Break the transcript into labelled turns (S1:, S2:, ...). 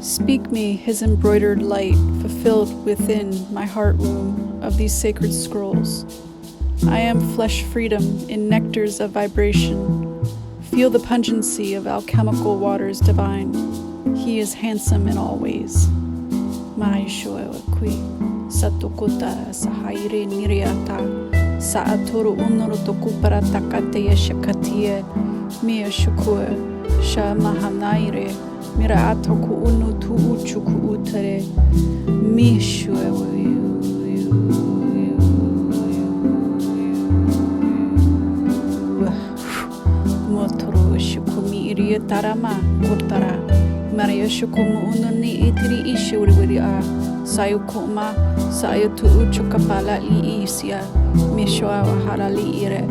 S1: Speak me his embroidered light, fulfilled within my heart womb of these sacred scrolls. I am flesh freedom in nectars of vibration. Feel the pungency of alchemical waters divine. He is handsome in all ways. Maishoequi, Satukuta, Sahaire Niriata, Saaturu Unurutukupara Takate Shakatie, Mia Shukue, Sha Mahanaire, Mira Atoku Unu Tu Uchuku Utere, Mishue. Motoro Shukumi Iria Tarama, Kotara, Maria Shukumu Ununi Itiri Ishuriwiria, Sayukuma, Sayatu Uchukapala Li Isia, Mishoa Harali Ire.